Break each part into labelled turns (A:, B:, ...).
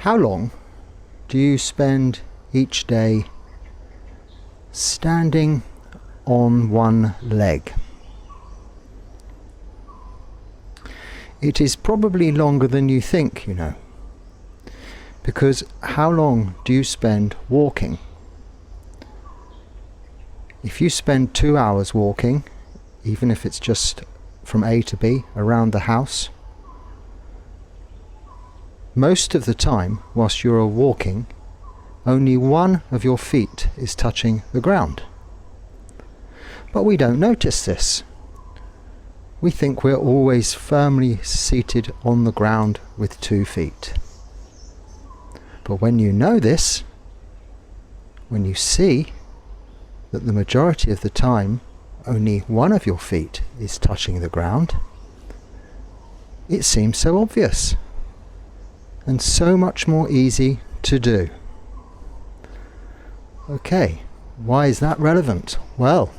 A: How long do you spend each day standing on one leg? It is probably longer than you think, you know. Because how long do you spend walking? If you spend 2 hours walking, even if it's just from A to B around the house, most of the time whilst you're walking, only one of your feet is touching the ground. But we don't notice this. We think we're always firmly seated on the ground with 2 feet. But when you know this, when you see that the majority of the time only one of your feet is touching the ground, it seems so obvious and so much more easy to do. Okay, why is that relevant? Well,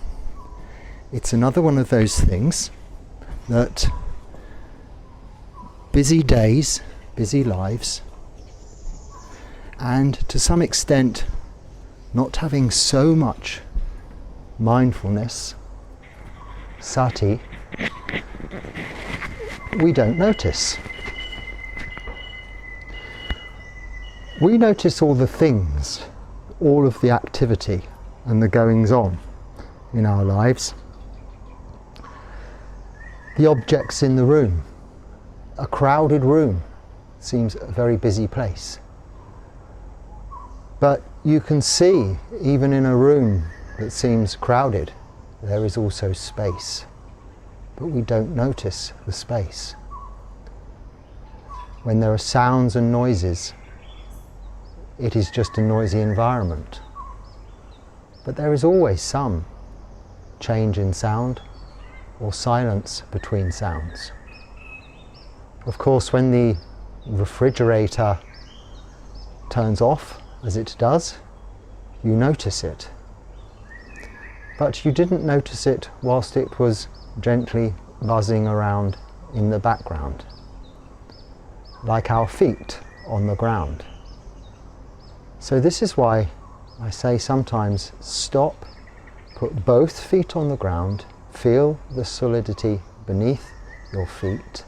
A: it's another one of those things that busy days, busy lives, and to some extent not having so much mindfulness, sati, we don't notice. We notice all the things, all of the activity and the goings on in our lives. The objects in the room. A crowded room seems a very busy place. But you can see, even in a room that seems crowded, there is also space. But we don't notice the space. When there are sounds and noises, it is just a noisy environment. But there is always some change in sound or silence between sounds. Of course, when the refrigerator turns off, as it does, you notice it. But you didn't notice it whilst it was gently buzzing around in the background, like our feet on the ground. So this is why I say sometimes stop, put both feet on the ground, feel the solidity beneath your feet,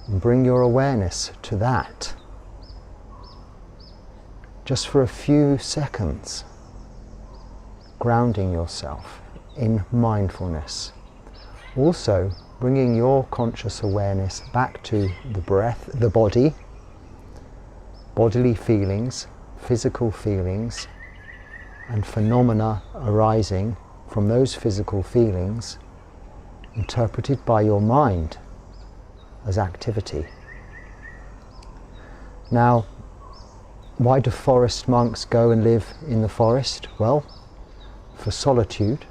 A: and bring your awareness to that. Just for a few seconds, grounding yourself in mindfulness. Also, bringing your conscious awareness back to the breath, the body, bodily feelings, physical feelings, and phenomena arising from those physical feelings, interpreted by your mind as activity. Now, why do forest monks go and live in the forest? Well, for solitude,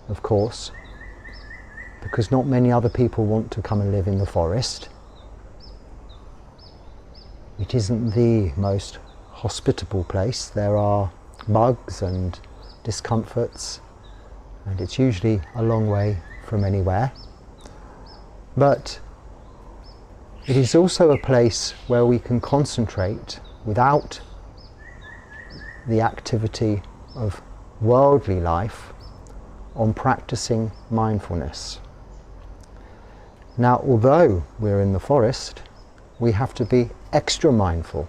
A: of course, because not many other people want to come and live in the forest. It isn't the most hospitable place. There are bugs and discomforts, and it's usually a long way from anywhere. But it is also a place where we can concentrate without the activity of worldly life on practicing mindfulness. Now, although we're in the forest, we have to be extra mindful,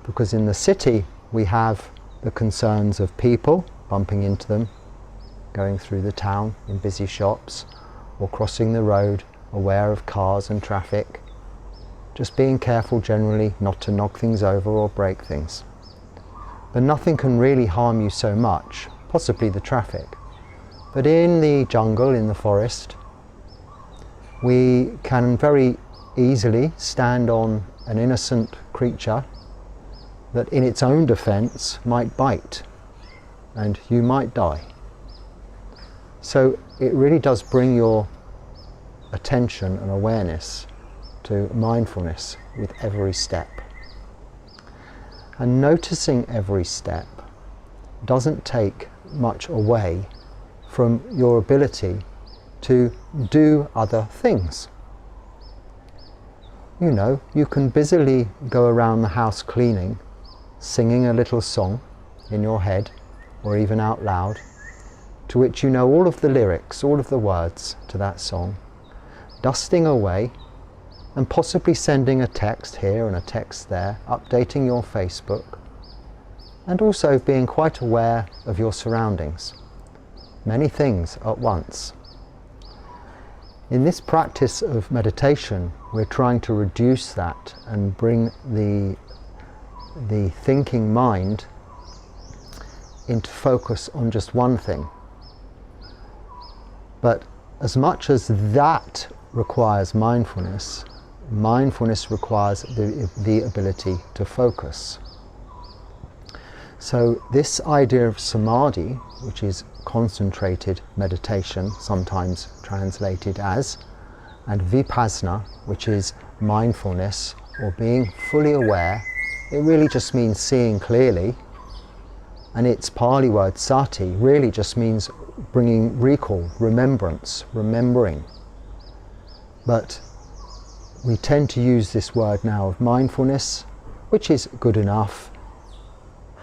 A: because in the city we have the concerns of people, bumping into them, going through the town in busy shops, or crossing the road, aware of cars and traffic, just being careful generally not to knock things over or break things. But nothing can really harm you so much, possibly the traffic. But in the jungle, in the forest, we can very easily stand on an innocent creature that in its own defense might bite, and you might die. So it really does bring your attention and awareness to mindfulness with every step. And noticing every step doesn't take much away from your ability to do other things. You know, you can busily go around the house cleaning, singing a little song in your head, or even out loud, to which you know all of the lyrics, all of the words to that song, dusting away, and possibly sending a text here and a text there, updating your Facebook, and also being quite aware of your surroundings. Many things at once. In this practice of meditation, we're trying to reduce that and bring the thinking mind into focus on just one thing. But as much as that requires mindfulness, mindfulness requires the ability to focus. So this idea of samadhi, which is concentrated meditation, sometimes translated as, and vipassana, which is mindfulness or being fully aware, it really just means seeing clearly, and its Pali word sati really just means bringing recall, remembrance, remembering. But we tend to use this word now of mindfulness, which is good enough.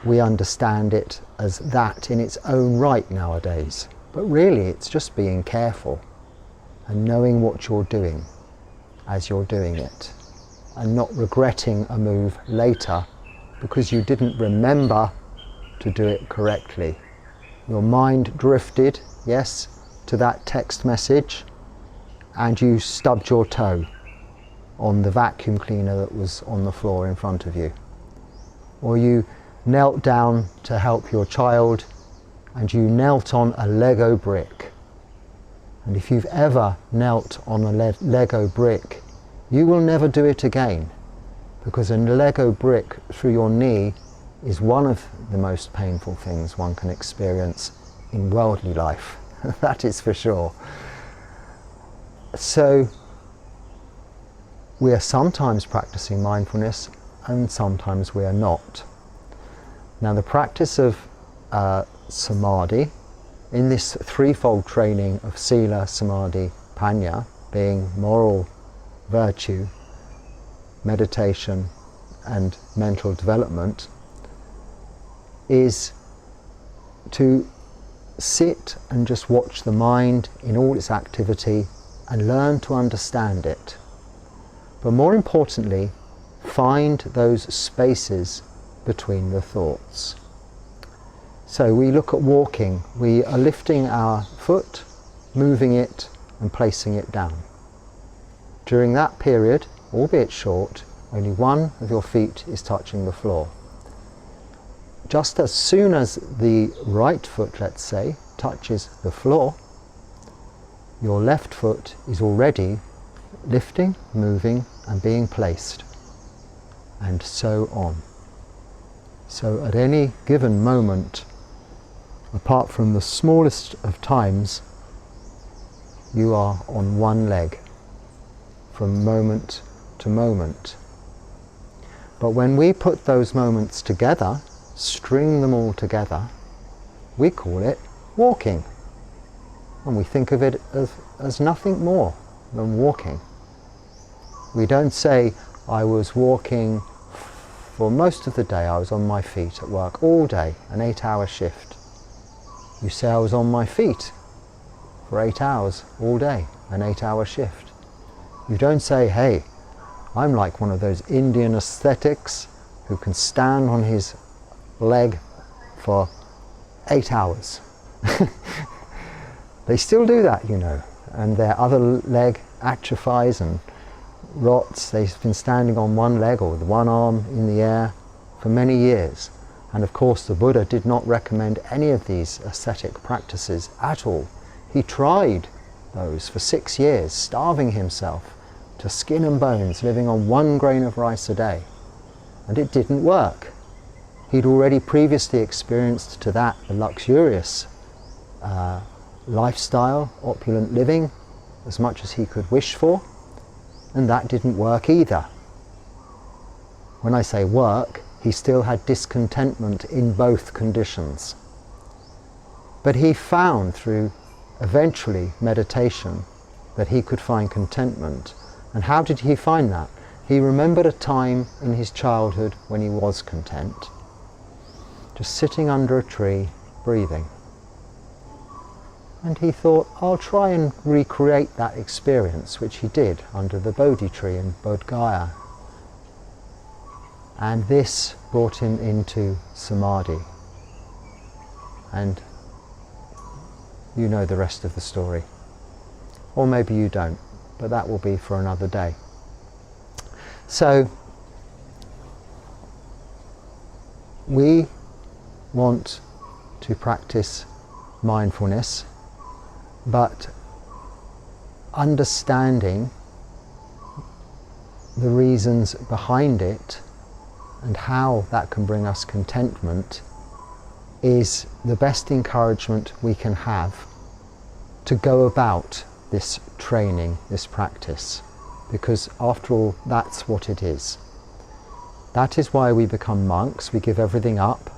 A: We understand it as that in its own right nowadays. But really it's just being careful and knowing what you're doing as you're doing it, and not regretting a move later because you didn't remember to do it correctly. Your mind drifted, yes, to that text message, and you stubbed your toe on the vacuum cleaner that was on the floor in front of you. Or you knelt down to help your child and you knelt on a Lego brick. And if you've ever knelt on a Lego brick, you will never do it again, because a Lego brick through your knee is one of the most painful things one can experience in worldly life. That is for sure. So we are sometimes practicing mindfulness and sometimes we are not. Now the practice of samadhi, in this threefold training of sila, samadhi, panya, being moral virtue, meditation and mental development, is to sit and just watch the mind in all its activity and learn to understand it. But more importantly, find those spaces between the thoughts. So we look at walking, we are lifting our foot, moving it and placing it down. During that period, albeit short, only one of your feet is touching the floor. Just as soon as the right foot, let's say, touches the floor, your left foot is already lifting, moving and being placed, and so on. So at any given moment, apart from the smallest of times, you are on one leg from moment to moment. But when we put those moments together, string them all together, we call it walking. And we think of it as nothing more than walking. We don't say, I was walking for most of the day, I was on my feet at work all day, an 8-hour shift. You say, I was on my feet for 8 hours all day, an 8-hour shift. You don't say, hey, I'm like one of those Indian ascetics who can stand on his leg for 8 hours. They still do that, you know, and their other leg atrophies and rots. They've been standing on one leg or with one arm in the air for many years. And of course the Buddha did not recommend any of these ascetic practices at all. He tried those for 6 years, starving himself to skin and bones, living on 1 grain of rice a day. And it didn't work. He'd already previously experienced to that the luxurious lifestyle, opulent living, as much as he could wish for, and that didn't work either. When I say work, he still had discontentment in both conditions. But he found through eventually meditation that he could find contentment. And how did he find that? he remembered a time in his childhood when he was content, just sitting under a tree, breathing. And he thought, I'll try and recreate that experience, which he did under the Bodhi tree in Bodh Gaya. And this brought him into samadhi. And you know the rest of the story. Or maybe you don't, but that will be for another day. So, we want to practice mindfulness, but understanding the reasons behind it and how that can bring us contentment is the best encouragement we can have to go about this training, this practice, because after all, that's what it is. That is why we become monks. We give everything up,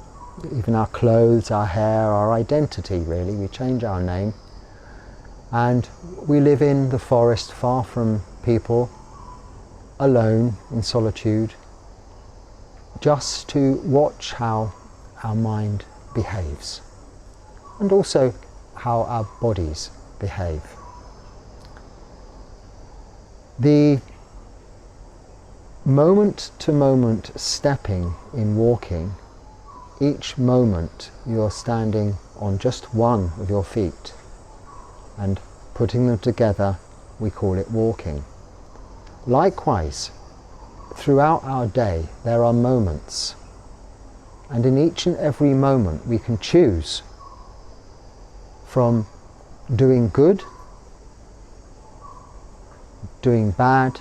A: even our clothes, our hair, our identity really. We change our name, and we live in the forest, far from people, alone, in solitude, just to watch how our mind behaves, and also how our bodies behave. The moment-to-moment stepping in walking, each moment you're standing on just one of your feet and putting them together, we call it walking. Likewise, throughout our day there are moments, and in each and every moment we can choose from doing good, doing bad,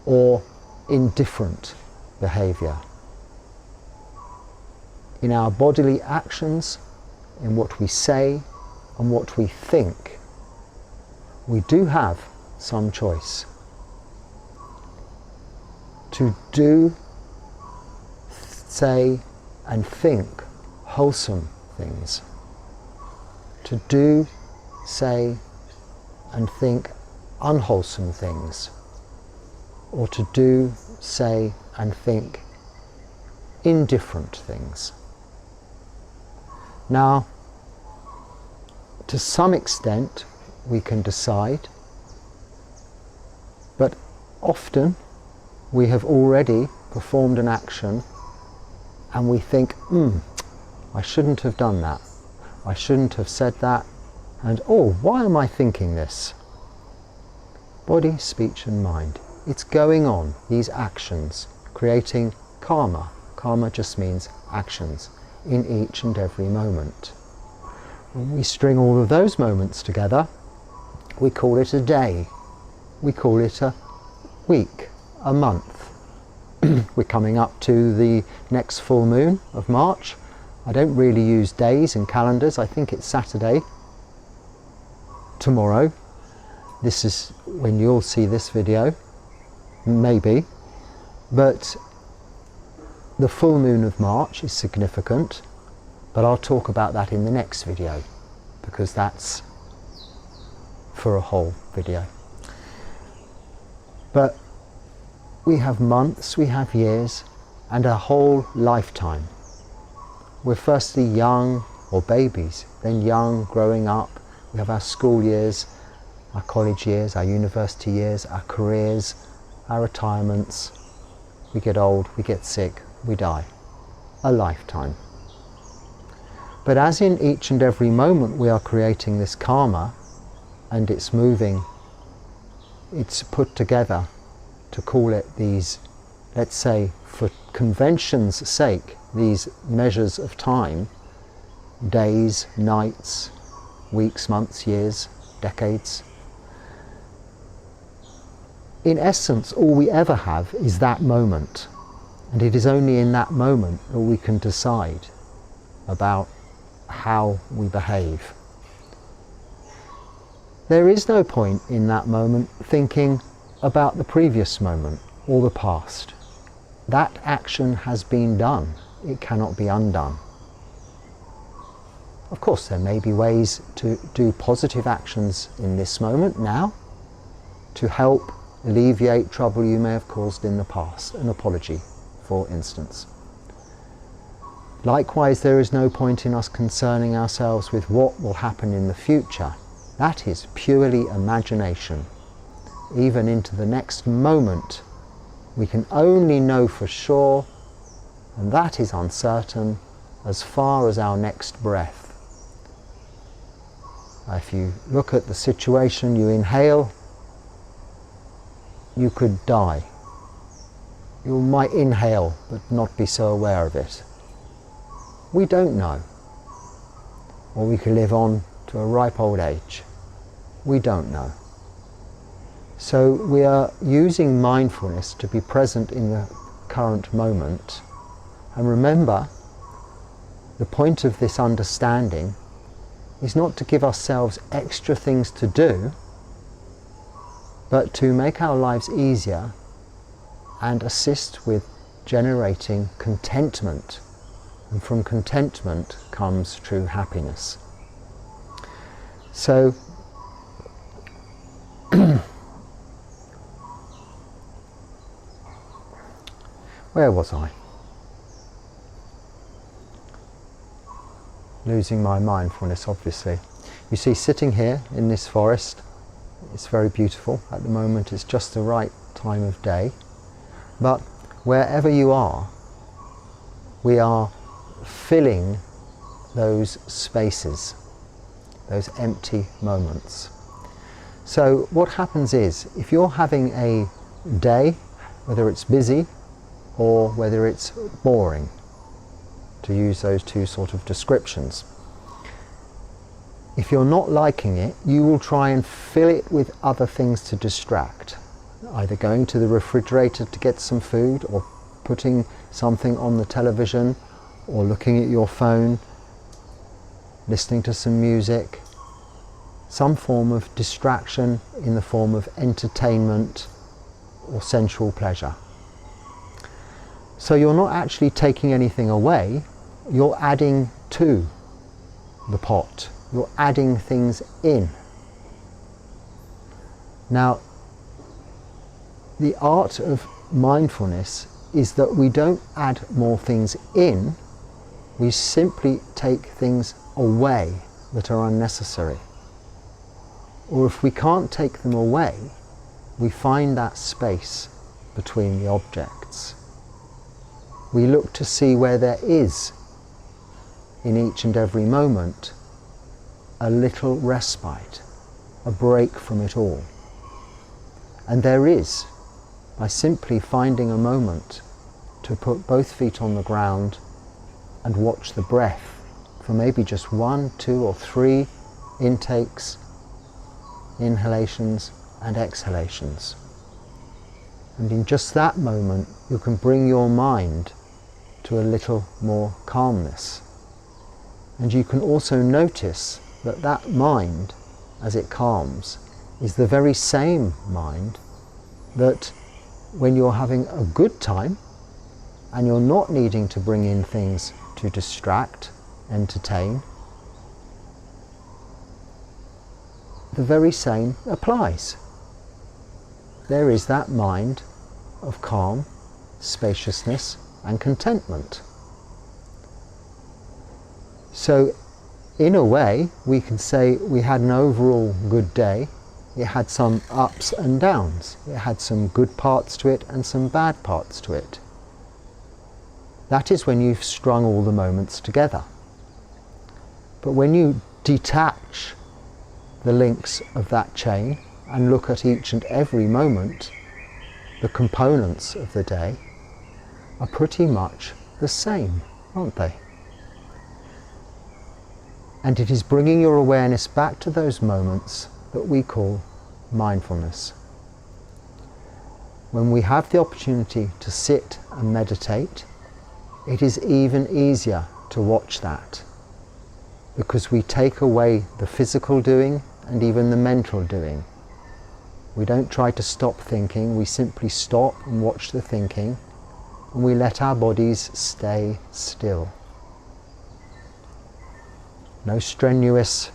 A: or indifferent behavior. In our bodily actions, in what we say and what we think, we do have some choice to do, say and think wholesome things, to do, say and think unwholesome things, or to do, say and think indifferent things. Now, to some extent we can decide, but often we have already performed an action and we think, I shouldn't have done that, I shouldn't have said that, and oh, why am I thinking this? Body, speech and mind. It's going on, these actions, creating karma. Karma just means actions in each and every moment. When we string all of those moments together, we call it a day, we call it a week, a month. We're coming up to the next full moon of March. I don't really use days in calendars, I think it's Saturday, tomorrow. This is when you'll see this video, maybe, but the full moon of March is significant, but I'll talk about that in the next video, because that's for a whole video. But we have months, we have years, and a whole lifetime. We're firstly young, or babies, then young, growing up. We have our school years, our college years, our university years, our careers, our retirements. We get old, we get sick, we die. A lifetime. But as in each and every moment we are creating this karma, and it's moving, it's put together to call it these, let's say for convention's sake, these measures of time, days, nights, weeks, months, years, decades. In essence, all we ever have is that moment, and it is only in that moment that we can decide about how we behave. There is no point in that moment thinking about the previous moment or the past. That action has been done. It cannot be undone. Of course, there may be ways to do positive actions in this moment now to help alleviate trouble you may have caused in the past, an apology, for instance. Likewise, there is no point in us concerning ourselves with what will happen in the future. That is purely imagination. Even into the next moment, we can only know for sure, and that is uncertain, as far as our next breath. If you look at the situation, you inhale, you could die. You might inhale but not be so aware of it. We don't know. Or we could live on to a ripe old age. We don't know. So we are using mindfulness to be present in the current moment. And remember, the point of this understanding is not to give ourselves extra things to do, but to make our lives easier and assist with generating contentment. And from contentment comes true happiness. So, where was I? Losing my mindfulness, obviously. You see, sitting here in this forest, it's very beautiful. At the moment it's just the right time of day. But wherever you are, we are filling those spaces, those empty moments. So what happens is, if you're having a day, whether it's busy or whether it's boring, to use those two sort of descriptions, if you're not liking it, you will try and fill it with other things to distract. Either going to the refrigerator to get some food, or putting something on the television, or looking at your phone, listening to some music, some form of distraction in the form of entertainment or sensual pleasure. So you're not actually taking anything away, you're adding to the pot. You're adding things in. Now, the art of mindfulness is that we don't add more things in, we simply take things away that are unnecessary. Or if we can't take them away, we find that space between the objects. We look to see where there is, in each and every moment, a little respite, a break from it all. And there is, by simply finding a moment to put both feet on the ground and watch the breath for maybe just 1, 2 or 3 intakes, inhalations and exhalations. And in just that moment, you can bring your mind to a little more calmness. And you can also notice that that mind, as it calms, is the very same mind that when you're having a good time and you're not needing to bring in things to distract, entertain, the very same applies. There is that mind of calm, spaciousness and contentment. So in a way, we can say we had an overall good day. It had some ups and downs. It had some good parts to it and some bad parts to it. That is when you've strung all the moments together. But when you detach the links of that chain and look at each and every moment, the components of the day are pretty much the same, aren't they? And it is bringing your awareness back to those moments that we call mindfulness. When we have the opportunity to sit and meditate, it is even easier to watch that, because we take away the physical doing and even the mental doing. We don't try to stop thinking, we simply stop and watch the thinking, and we let our bodies stay still. No strenuous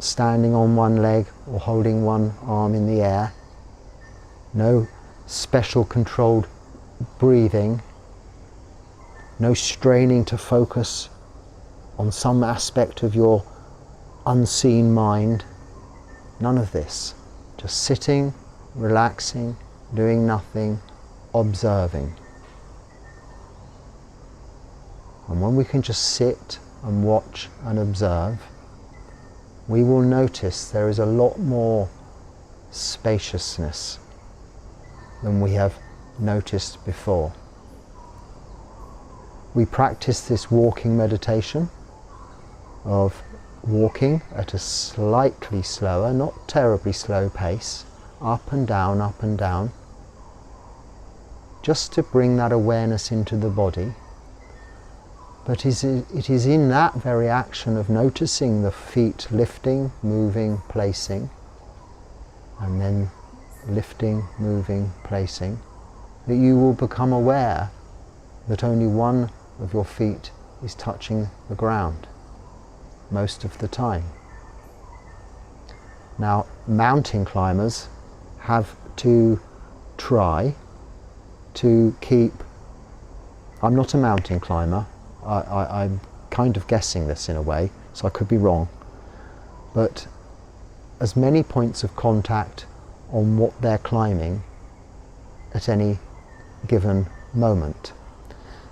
A: standing on one leg or holding one arm in the air. No special controlled breathing, no straining to focus on some aspect of your unseen mind, none of this. Just sitting, relaxing, doing nothing, observing. And when we can just sit and watch and observe, we will notice there is a lot more spaciousness than we have noticed before. We practice this walking meditation of walking at a slightly slower, not terribly slow pace, up and down, just to bring that awareness into the body. But it is in that very action of noticing the feet lifting, moving, placing, and then lifting, moving, placing, that you will become aware that only one of your feet is touching the ground most of the time. Now, mountain climbers have to try to keep... I'm not a mountain climber. I'm kind of guessing this in a way, so I could be wrong. But as many points of contact on what they're climbing at any given moment.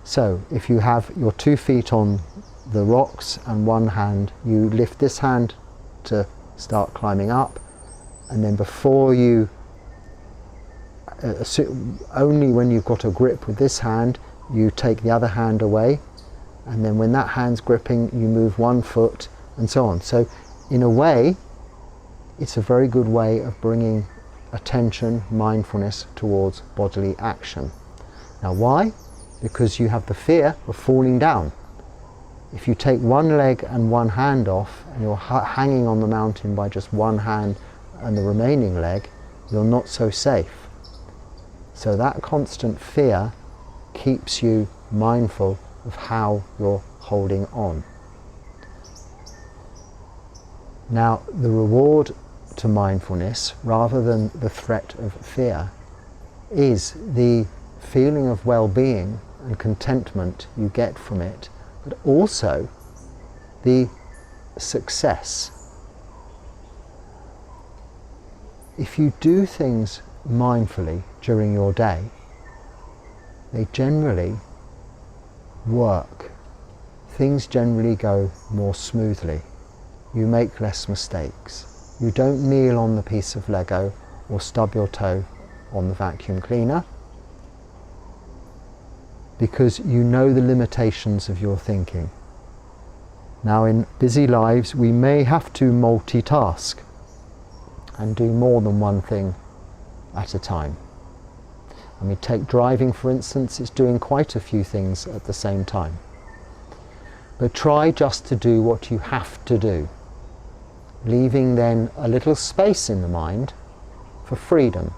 A: So if you have your 2 feet on the rocks and one hand, you lift this hand to start climbing up, and then before you, only when you've got a grip with this hand, you take the other hand away, and then when that hand's gripping, you move one foot, and so on. So in a way, it's a very good way of bringing attention, mindfulness towards bodily action. Now why? Because you have the fear of falling down. If you take one leg and one hand off, and you're hanging on the mountain by just one hand and the remaining leg, you're not so safe. So that constant fear keeps you mindful of how you're holding on. Now, the reward to mindfulness, rather than the threat of fear, is the feeling of well-being and contentment you get from it, but also the success. If you do things mindfully during your day, they generally work. Things generally go more smoothly. You make less mistakes. You don't kneel on the piece of Lego or stub your toe on the vacuum cleaner, because you know the limitations of your thinking. Now, in busy lives, we may have to multitask and do more than one thing at a time. I mean, take driving for instance, it's doing quite a few things at the same time. But try just to do what you have to do, leaving then a little space in the mind for freedom.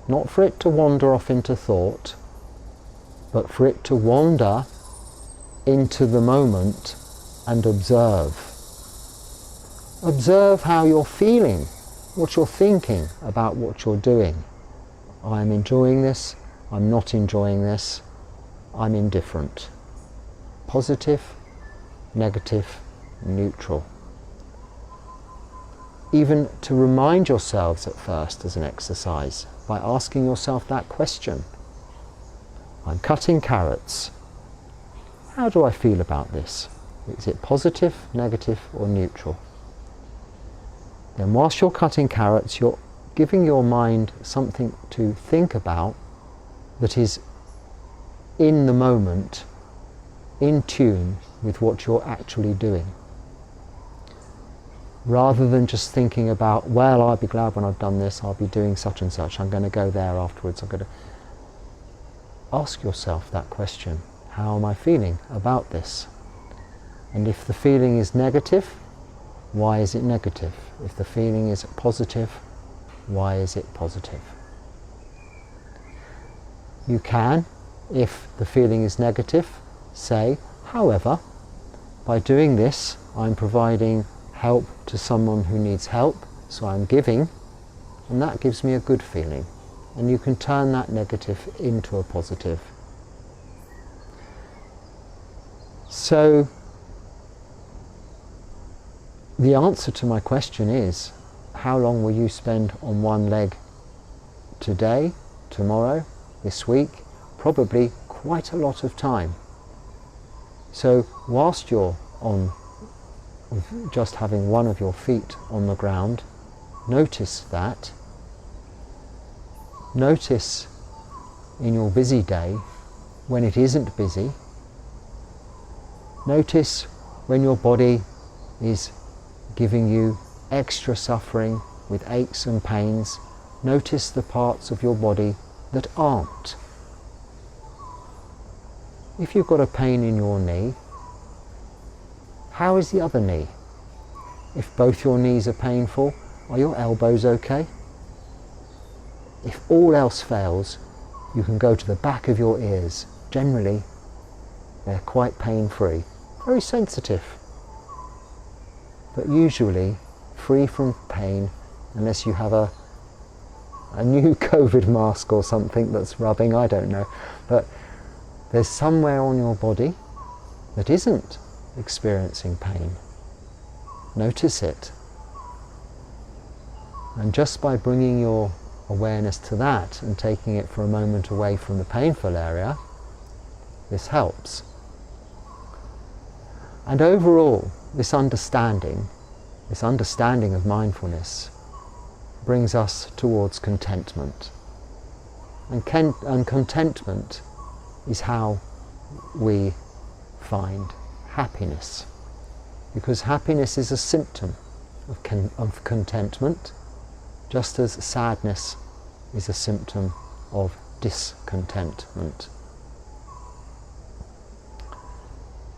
A: Not for it to wander off into thought, but for it to wander into the moment and observe. Observe how you're feeling, what you're thinking about what you're doing. I'm enjoying this, I'm not enjoying this, I'm indifferent. Positive, negative, neutral. Even to remind yourselves at first as an exercise by asking yourself that question. I'm cutting carrots. How do I feel about this? Is it positive, negative, or neutral? Then whilst you're cutting carrots, you're giving your mind something to think about that is in the moment, in tune with what you're actually doing. Rather than just thinking about, well, I'll be glad when I've done this, I'll be doing such and such, I'm going to go there afterwards, I'm going to... Ask yourself that question. How am I feeling about this? And if the feeling is negative, why is it negative? If the feeling is positive, why is it positive? You can, if the feeling is negative, say, however, by doing this, I'm providing help to someone who needs help, so I'm giving, and that gives me a good feeling. and you can turn that negative into a positive. So the answer to my question is, how long will you spend on one leg today, tomorrow, this week? Probably quite a lot of time. So whilst you're on just having one of your feet on the ground, notice that. Notice in your busy day when it isn't busy. Notice when your body is giving you extra suffering with aches and pains. Notice the parts of your body that aren't. If you've got a pain in your knee, how is the other knee? If both your knees are painful, are your elbows okay? If all else fails, you can go to the back of your ears. Generally, they're quite pain-free, very sensitive, but usually free from pain, unless you have a new COVID mask or something that's rubbing, I don't know. But there's somewhere on your body that isn't experiencing pain. Notice it. And just by bringing your awareness to that and taking it for a moment away from the painful area, this helps. And overall, this understanding of mindfulness brings us towards contentment. And contentment is how we find happiness. Because happiness is a symptom of contentment, just as sadness is a symptom of discontentment.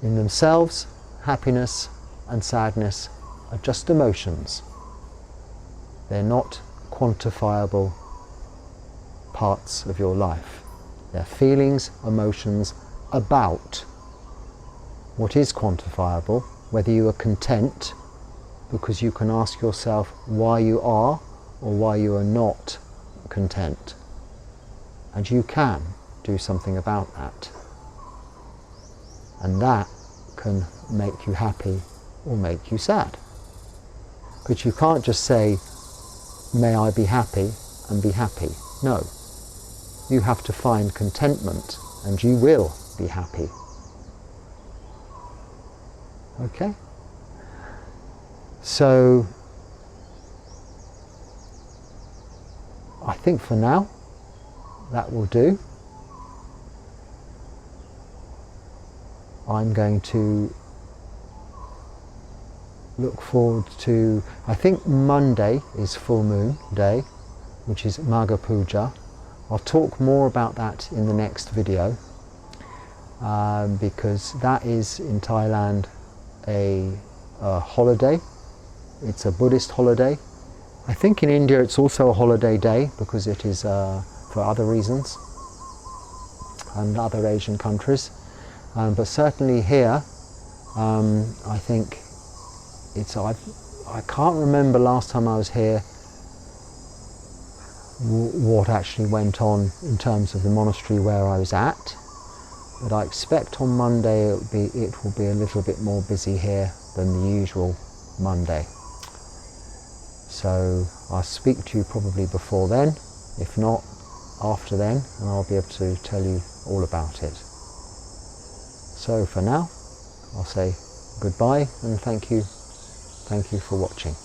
A: In themselves, happiness and sadness are just emotions. They're not quantifiable parts of your life. They're feelings, emotions about what is quantifiable, whether you are content, because you can ask yourself why you are or why you are not content. And you can do something about that. And that can make you happy or make you sad. But you can't just say, may I be happy, and be happy. No. You have to find contentment, and you will be happy. Okay? So, I think for now, that will do. I'm going to look forward to, I think Monday is full moon day, which is Magha Puja. I'll talk more about that in the next video, because that is in Thailand a holiday. It's a Buddhist holiday. I think in India it's also a holiday day because it is for other reasons, and other Asian countries. But certainly here, I think it's, I can't remember last time I was here what actually went on in terms of the monastery where I was at, but I expect on Monday it will be a little bit more busy here than the usual Monday. So I'll speak to you probably before then, if not after then, and I'll be able to tell you all about it. So for now, I'll say goodbye and thank you for watching.